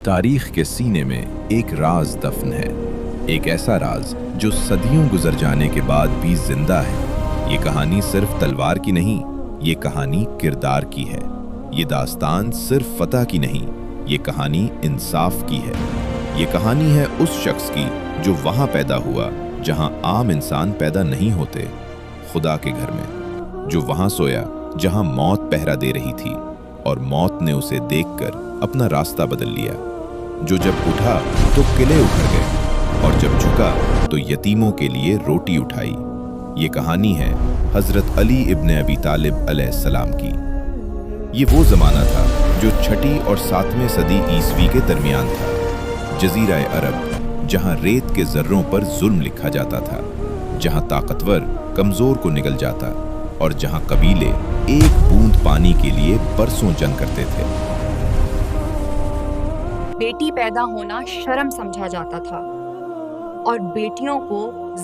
तारीख के सीने में एक राज दफन है, एक ऐसा राज जो सदियों गुजर जाने के बाद भी जिंदा है। ये कहानी सिर्फ तलवार की नहीं, ये कहानी किरदार की है। ये दास्तान सिर्फ फतह की नहीं, ये कहानी इंसाफ की है। ये कहानी है उस शख्स की जो वहां पैदा हुआ जहां आम इंसान पैदा नहीं होते, खुदा के घर में, जो वहां सोया जहां मौत पहरा दे रही थी और मौत ने उसे देखकर अपना रास्ता बदल लिया, जो जब उठा तो किले उखड़ गए और जब झुका तो यतीमों के लिए रोटी उठाई। ये कहानी है हजरत अली इब्न अबी तालिब अलैहिस्सलाम की। ये वो जमाना था जो 6वीं और 7वें सदी ईसवी के दरमियान था। जजीरा अरब, जहां रेत के जर्रों पर जुल्म लिखा जाता था, जहां ताकतवर कमजोर को निगल जाता और जहां कबीले एक बूंद पानी के लिए बरसों जंग करते थे। बेटी पैदा होना शर्म समझा जाता था और बेटियों को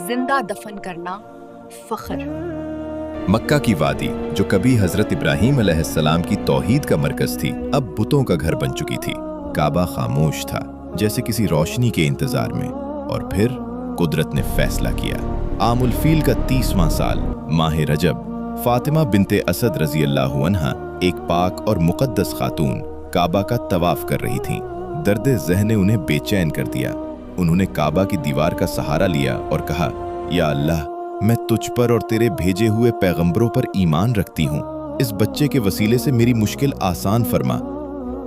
जिंदा दफन करना फख्र। मक्का की वादी, जो कभी हजरत इब्राहीम अलैहिस्सलाम की तौहीद का मरकज थी, अब बुतों का घर बन चुकी थी। काबा खामोश था, जैसे किसी रोशनी के इंतजार में। और फिर कुदरत ने फैसला किया। आमुल फील का 30वां साल, माह रजब, फातिमा बिनते असद रजी अल्लाह अन्हा, एक पाक और मुकद्दस खातून, काबा का तवाफ कर रही थीं। दर्द ज़हन ने उन्हें बेचैन कर दिया। उन्होंने काबा की दीवार का सहारा लिया और कहा, या अल्लाह, मैं तुझ पर और तेरे भेजे हुए पैगंबरों पर ईमान रखती हूँ। इस बच्चे के वसीले से मेरी मुश्किल आसान फरमा।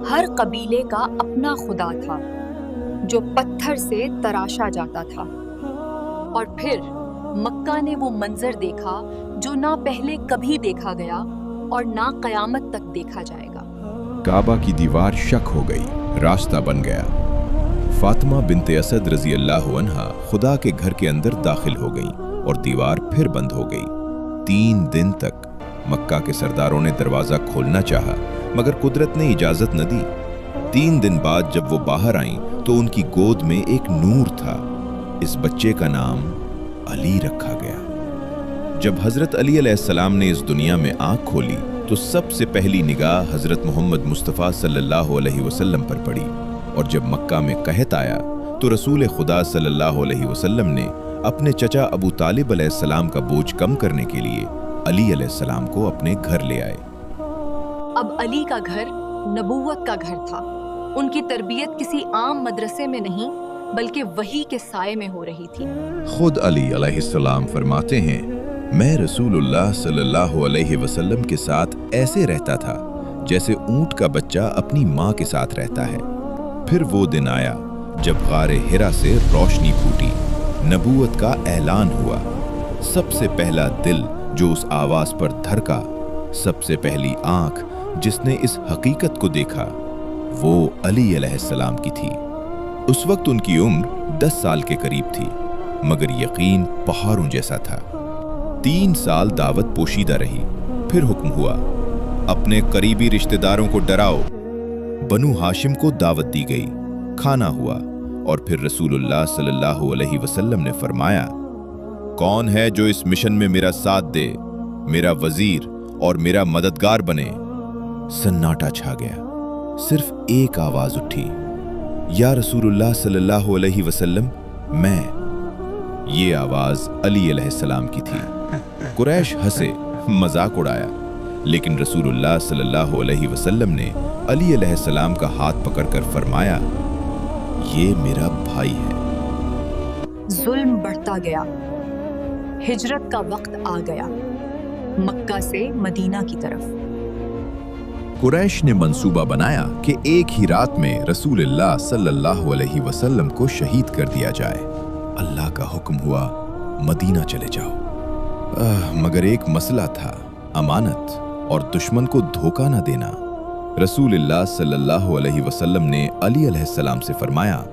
हर कबीले का अपना खुदा था जो पत्थर से तराशा जाता था। और फिर मक्का ने वो मंजर देखा जो ना पहले कभी देखा गया और ना कयामत तक देखा जाएगा। काबा की दीवार शक हो गई, रास्ता बन गया। फातिमा बिनते असद रजी अल्लाह अन्हा खुदा के घर के अंदर दाखिल हो गई और दीवार फिर बंद हो गई। 3 दिन तक मक्का के सरदारों ने दरवाजा खोलना चाहा, मगर कुदरत ने इजाजत न दी। 3 दिन बाद जब वो बाहर आईं तो उनकी गोद में एक नूर था। इस बच्चे का नाम अली रखा गया। जब हजरत अली अलैहिस्सलाम ने इस दुनिया में आंख खोली तो सबसे पहली निगाह हजरत मोहम्मद मुस्तफ़ा सल्लल्लाहु अलैहि वसल्लम पर पड़ी। और जब मक्का में कहत आया तो रसूल खुदा सल्लल्लाहु अलैहि वसल्लम ने अपने चचा अबू तालिब अलैहिस्सलाम का बोझ कम करने के लिए अली अलैहिस्सलाम को अपने घर ले आए। अब अली का घर नबूवत का घर था। उनकी तरबियत किसी आम मदरसे में नहीं बल्कि वही के साए में हो रही थी। खुद अली अलैहिस्सलाम फरमाते हैं, मैं रसूलुल्लाह सल्लल्लाहु अलैहि वसल्लम के साथ ऐसे रहता था जैसे ऊंट का बच्चा अपनी माँ के साथ रहता है। फिर वो दिन आया जब गारे हिरा से रोशनी फूटी, नबूवत का ऐलान हुआ। सबसे पहला दिल जो उस आवाज पर धड़का, सबसे पहली आंख जिसने इस हकीकत को देखा, वो अली अलैहिस्सलाम की थी। उस वक्त उनकी उम्र 10 साल के करीब थी, मगर यकीन पहाड़ों जैसा था। 3 साल दावत पोशीदा रही। फिर हुक्म हुआ, अपने करीबी रिश्तेदारों को डराओ। बनु हाशिम को दावत दी गई, खाना हुआ और फिर रसूलुल्लाह सल्लल्लाहु अलैहि वसल्लम ने फरमाया, कौन है जो इस मिशन में मेरा साथ दे, मेरा वजीर और मेरा मददगार बने। सन्नाटा छा गया। सिर्फ एक आवाज उठी, या रसूलुल्लाह सल्लल्लाहु अलैहि वसल्लम, मैं। ये आवाज अली अलैहिस्सलाम की थी। कुरैश हंसे, मजाक उड़ाया, लेकिन रसूलुल्लाह सल्लल्लाहु अलैहि वसल्लम ने अली अलैहिस्सलाम का हाथ पकड़कर फरमाया, ये मेरा भाई है। जुल्म बढ़ता गया। हिजरत का वक्त आ गया, मक्का से मदीना की तरफ। कुरैश ने मंसूबा बनाया कि एक ही रात में रसूलुल्लाह सल्लल्लाहु अलैहि वसल्लम को शहीद कर दिया जाए। अल्लाह का हुक्म हुआ, मदीना चले जाओ। मगर एक मसला था, अमानत और दुश्मन को धोखा न देना। रसूलुल्लाह सल्लल्लाहु अलैहि वसल्लम ने अली अलैहिस्सलाम से फरमाया,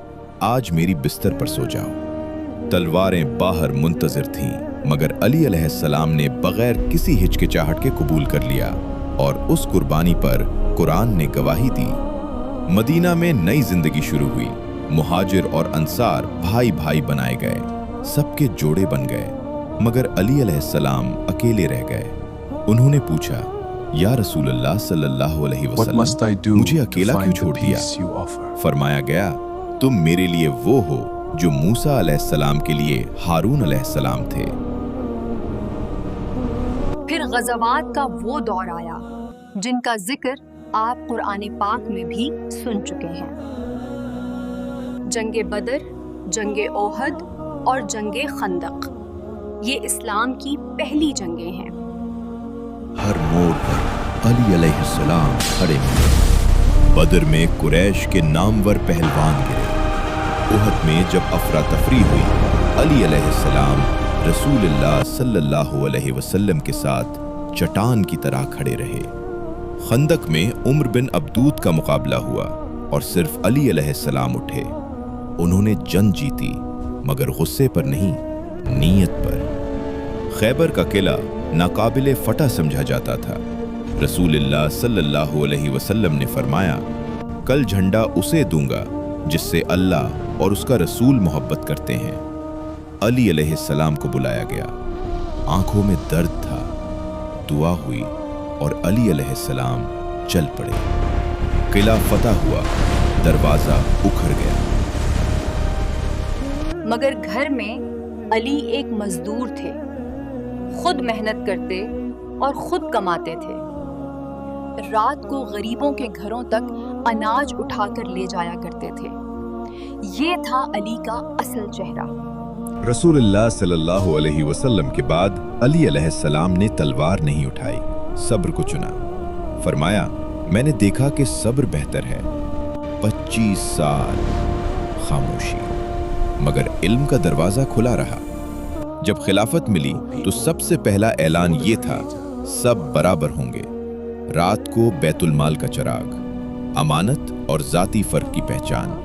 आज मेरी बिस्तर पर सो जाओ। तलवारें बाहर मुंतजिर थीं, मगर अली अलैहिस्सलाम ने बगैर किसी हिचकिचाहट के कबूल कर लिया और उस कुर्बानी पर कुरान ने गवाही दी। मदीना में नई जिंदगी शुरू हुई। मुहाजिर और अंसार भाई भाई बनाए गए, सबके जोड़े बन गए, मगर अली अलैहिस्सलाम अकेले रह गए। उन्होंने पूछा, या रसूलल्लाह सल्लल्लाहु अलैहि What must I वसल्लम, do मुझे to अकेला क्यों find the छोड़ दिया? peace you offer? फरमाया गया, तुम मेरे लिए वो हो जो मूसा अलैहिस्सलाम के लिए हारून अलैहिस्सलाम थे। फिर गज़वात का वो दौर आया जिनका जिक्र आप कुरान पाक में भी सुन चुके हैं। जंगे बदर, जंगे ओहद और जंगे खंदक, ये इस्लाम की पहली जंगें हैं। हर मोड़ पर अली अलैहिस्सलाम खड़े हुए। बदर में कुरैश के नामवर पहलवान गिरे। उहद में जब अफरा तफरी हुई, अली अलैहिस्सलाम रसूलुल्लाह सल्लल्लाहु अलैहि वसल्लम के साथ चट्टान की तरह खड़े रहे। खंदक में उम्र बिन अब्दूद का मुकाबला हुआ और सिर्फ अली अलैहिस्सलाम उठे। उन्होंने जंग जीती, मगर गुस्से पर नहीं, नीयत पर। खैबर का किला नाकाबिले फतह समझा जाता था। रसूलुल्लाह सल्लल्लाहु अलैहि वसल्लम ने फरमाया, कल झंडा उसे दूंगा जिससे अल्लाह और उसका रसूल मोहब्बत करते हैं। अली अलैहिस्सलाम को बुलाया गया। आंखों में दर्द था। दुआ हुई और अली अलैहिस्सलाम चल पड़े। किला फतह हुआ, दरवाजा उखड़ गया। मगर घर में अली एक मजदूर थे, खुद मेहनत करते और खुद कमाते थे। रात को गरीबों के घरों तक अनाज उठाकर ले जाया करते थे। ये था अली का असल चेहरा। रसूलुल्लाह सल्लल्लाहु अलैहि वसल्लम के बाद अली अलैहिस्सलाम ने तलवार नहीं उठाई, सब्र को चुना। फरमाया, मैंने देखा कि सब्र बेहतर है। 25 साल खामोशी, मगर इल्म का दरवाजा खुला रहा। जब खिलाफत मिली तो सबसे पहला ऐलान ये था, सब बराबर होंगे। रात को बैतुल माल का चिराग, अमानत और जाती फर्क की पहचान,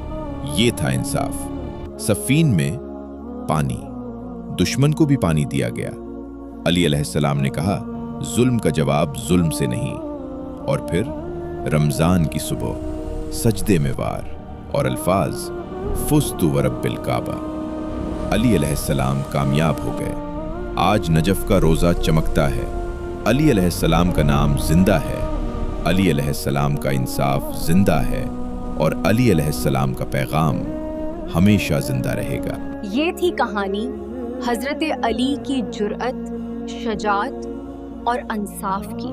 ये था इंसाफ। सफीन में पानी, दुश्मन को भी पानी दिया गया। अली अलैहिस्सलाम ने कहा, जुल्म का जवाब जुल्म से नहीं। और फिर रमजान की सुबह, सजदे में वार और अल्फाज, फुस्तु व रब्बिल काबा। अली अलैहिस्सलाम कामयाब हो गए। आज नजफ का रोजा चमकता है। अली अलैहिस्सलाम का नाम जिंदा है। अली अलैहिस्सलाम का इंसाफ जिंदा है और अली अलैहिस्सलाम का पैगाम हमेशा जिंदा रहेगा। ये थी कहानी हजरत अली की जुर्अत, शजाअत और इंसाफ की।